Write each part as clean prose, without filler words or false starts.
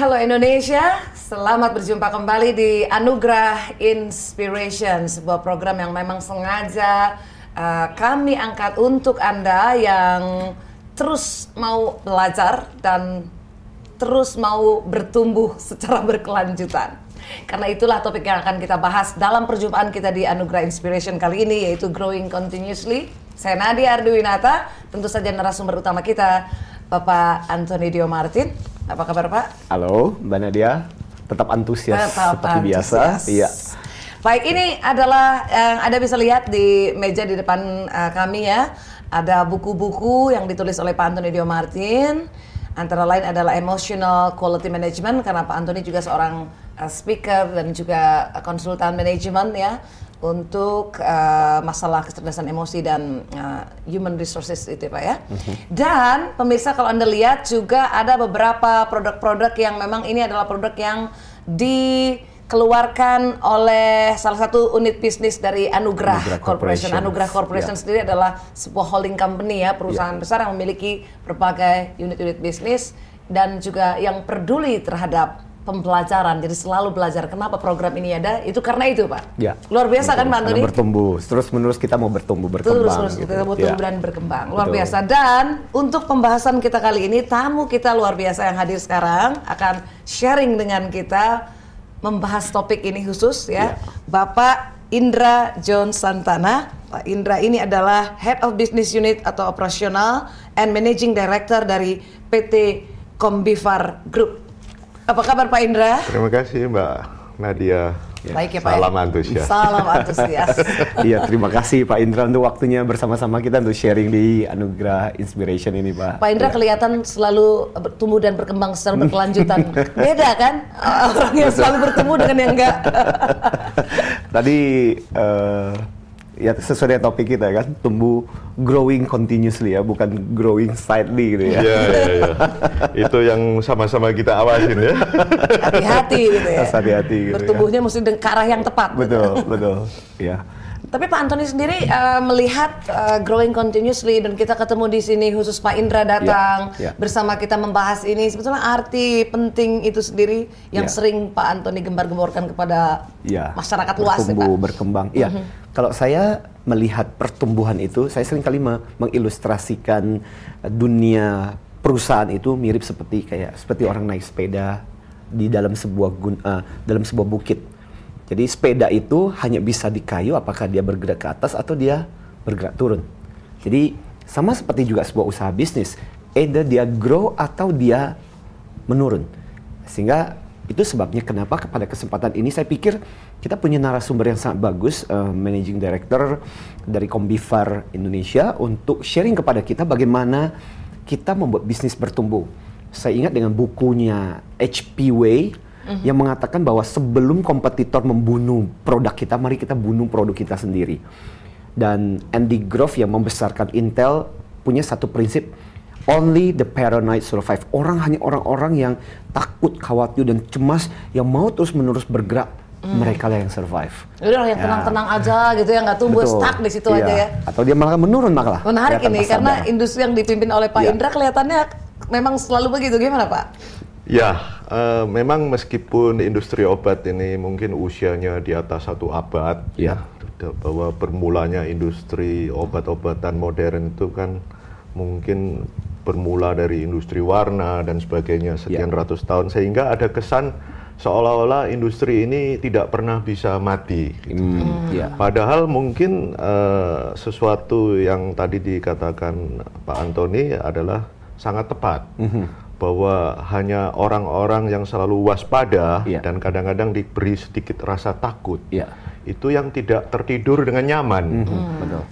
Halo Indonesia, selamat berjumpa kembali di Anugerah Inspiration, sebuah program yang memang sengaja kami angkat untuk Anda yang terus mau belajar dan terus mau bertumbuh secara berkelanjutan. Karena itulah topik yang akan kita bahas dalam perjumpaan kita di Anugerah Inspiration kali ini, yaitu Growing Continuously. Saya Nadia Arduwinata, tentu saja narasumber utama kita Bapak Anthony Dio Martin. Apa kabar Pak? Halo Mbak Nadia, tetap antusias seperti biasa. Iya. Baik, ini adalah yang Anda bisa lihat di meja di depan kami ya. Ada buku-buku yang ditulis oleh Pak Anthony Dio Martin. Antara lain adalah Emotional Quality Management, karena Pak Anthony juga seorang speaker dan juga konsultan manajemen ya, untuk masalah kecerdasan emosi dan human resources itu Pak ya. Dan pemirsa, kalau Anda lihat juga ada beberapa produk-produk yang memang ini adalah produk yang dikeluarkan oleh salah satu unit bisnis dari Anugerah Corporation. Anugerah Corporation sendiri adalah sebuah holding company ya, perusahaan besar yang memiliki berbagai unit-unit bisnis dan juga yang peduli terhadap pembelajaran, jadi selalu belajar. Kenapa program ini ada? Itu karena itu Pak. Ya. Luar biasa kan Pak Anthony? Bertumbuh, terus menerus kita mau bertumbuh, berkembang. Terus kita mau tumbuh dan berkembang. Luar biasa. Dan untuk pembahasan kita kali ini, tamu kita luar biasa yang hadir sekarang akan sharing dengan kita, membahas topik ini khusus ya. Bapak Indra John Santana. Pak Indra ini adalah Head of Business Unit atau Operational and Managing Director dari PT Combiphar Group. Apa kabar Pak Indra? Terima kasih Mbak Nadia. Baik ya Pak. Salam antusias. Salam antusias. Iya, terima kasih Pak Indra untuk waktunya bersama-sama kita untuk sharing di Anugerah Inspiration ini Pak. Pak Indra kelihatan selalu bertumbuh dan berkembang secara berkelanjutan. Beda kan? Orang yang selalu bertemu dengan yang enggak. Tadi ya sesuai dengan topik kita kan, tumbuh growing continuously ya, bukan growing slightly gitu ya. Iya. Itu yang sama-sama kita awasin ya. Hati-hati gitu ya. Hati-hati gitu. Bertumbuhnya mesti ke arah yang tepat. Betul. Ya. Tapi Pak Anthony sendiri melihat growing continuously, dan kita ketemu di sini khusus Pak Indra datang bersama kita membahas ini, sebetulnya arti penting itu sendiri yang sering Pak Anthony gembar-gemborkan kepada masyarakat luas. Bertumbuh, berkembang. Iya. Kalau saya melihat pertumbuhan itu, saya sering kali mengilustrasikan dunia perusahaan itu mirip seperti orang naik sepeda di dalam sebuah bukit. Jadi sepeda itu hanya bisa dikayu apakah dia bergerak ke atas atau dia bergerak turun. Jadi sama seperti juga sebuah usaha bisnis, either dia grow atau dia menurun. Sehingga itu sebabnya kenapa pada kesempatan ini saya pikir kita punya narasumber yang sangat bagus, Managing Director dari Combiphar Indonesia, untuk sharing kepada kita bagaimana kita membuat bisnis bertumbuh. Saya ingat dengan bukunya HP Way yang mengatakan bahwa sebelum kompetitor membunuh produk kita, mari kita bunuh produk kita sendiri. Dan Andy Grove yang membesarkan Intel punya satu prinsip, only the paranoid survive. Hanya orang-orang yang takut, khawatir, dan cemas yang mau terus-menerus bergerak, mereka lah yang survive. Udah yang tenang-tenang aja gitu ya, nggak tumbuh stuck di situ aja ya. Atau dia malah menurun malah. Menarik ini, karena industri yang dipimpin oleh Pak Indra kelihatannya memang selalu begitu. Gimana Pak? Ya, memang meskipun industri obat ini mungkin usianya di atas 1 abad, bahwa bermulanya industri obat-obatan modern itu kan mungkin bermula dari industri warna dan sebagainya sekian ratus tahun, sehingga ada kesan seolah-olah industri ini tidak pernah bisa mati. Padahal mungkin sesuatu yang tadi dikatakan Pak Anthony adalah sangat tepat. Bahwa hanya orang-orang yang selalu waspada dan kadang-kadang diberi sedikit rasa takut, itu yang tidak tertidur dengan nyaman.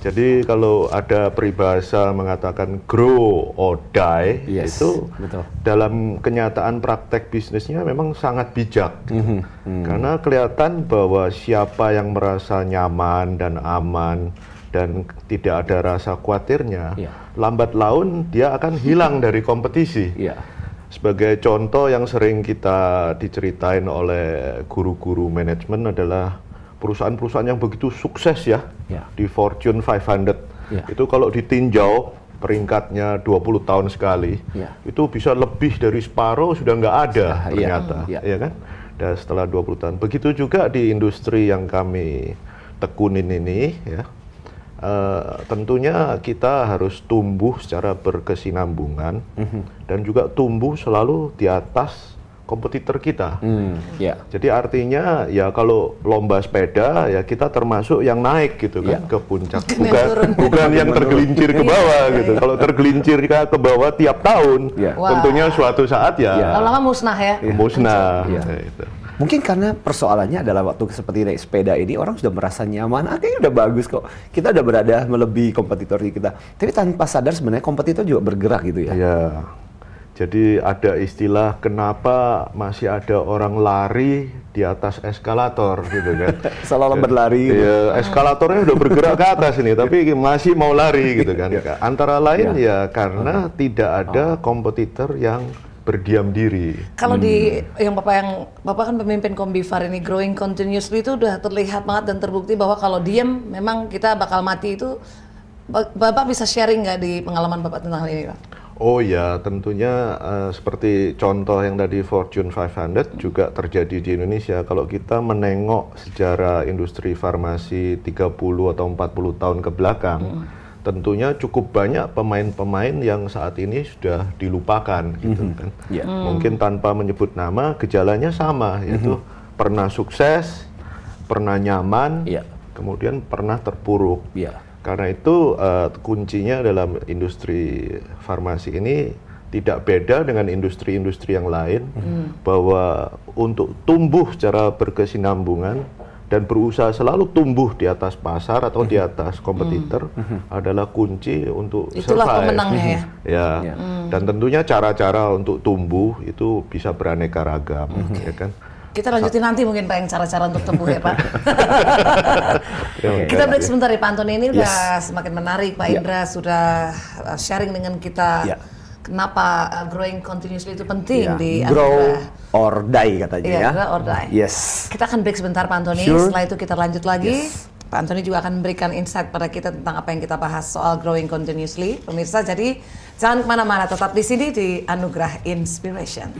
Jadi kalau ada peribahasa mengatakan grow or die, itu dalam kenyataan praktek bisnisnya memang sangat bijak. Karena kelihatan bahwa siapa yang merasa nyaman dan aman dan tidak ada rasa khawatirnya, lambat laun dia akan hilang dari kompetisi. Sebagai contoh yang sering kita diceritain oleh guru-guru manajemen adalah perusahaan-perusahaan yang begitu sukses di Fortune 500. Itu kalau ditinjau peringkatnya 20 tahun sekali, itu bisa lebih dari separuh sudah nggak ada ternyata, ya kan? Dan setelah 20 tahun. Begitu juga di industri yang kami tekunin ini, ya. Tentunya kita harus tumbuh secara berkesinambungan dan juga tumbuh selalu di atas kompetitor kita. Jadi artinya ya kalau lomba sepeda ya kita termasuk yang naik gitu kan ke puncak, bukan yang tergelincir ke bawah gitu. Kalau tergelincir ke bawah tiap tahun, tentunya suatu saat lama-lama musnah ya. Musnah. Gitu. Mungkin karena persoalannya adalah waktu seperti naik sepeda ini orang sudah merasa nyaman, kayaknya udah bagus kok. Kita udah berada melebihi kompetitor kita. Tapi tanpa sadar sebenarnya kompetitor juga bergerak gitu ya. Iya. Jadi ada istilah kenapa masih ada orang lari di atas eskalator gitu kan. Seolah-olah berlari. Iya, eskalatornya udah bergerak ke atas ini tapi masih mau lari gitu kan. Antara lain ya karena tidak ada kompetitor yang berdiam diri. Kalau di Bapak kan pemimpin Kombifar ini growing continuously itu udah terlihat banget dan terbukti bahwa kalau diam memang kita bakal mati itu. Bapak bisa sharing nggak di pengalaman Bapak tentang hal ini, Pak? Oh ya, tentunya seperti contoh yang tadi Fortune 500 juga terjadi di Indonesia. Kalau kita menengok sejarah industri farmasi 30 atau 40 tahun ke belakang, tentunya cukup banyak pemain-pemain yang saat ini sudah dilupakan gitu kan. Mungkin tanpa menyebut nama, gejalanya sama, yaitu pernah sukses, pernah nyaman, kemudian pernah terpuruk. Karena itu kuncinya dalam industri farmasi ini tidak beda dengan industri-industri yang lain, bahwa untuk tumbuh secara berkesinambungan dan berusaha selalu tumbuh di atas pasar atau di atas kompetitor adalah kunci untuk itulah survive. Pemenangnya ya. Dan tentunya cara-cara untuk tumbuh itu bisa beraneka ragam, ya kan. Kita lanjutin nanti mungkin Pak yang cara-cara untuk tumbuh ya Pak. Kita break sebentar ya Pak Antoni, ini udah semakin menarik. Pak Indra sudah sharing dengan kita kenapa growing continuously itu penting di grow or die katanya ya. Grow or die. Yes. Kita akan break sebentar Pak Antoni, setelah itu kita lanjut lagi. Pak Antoni juga akan memberikan insight pada kita tentang apa yang kita bahas soal growing continuously. Pemirsa, jadi jangan kemana-mana, tetap di sini di Anugerah Inspiration.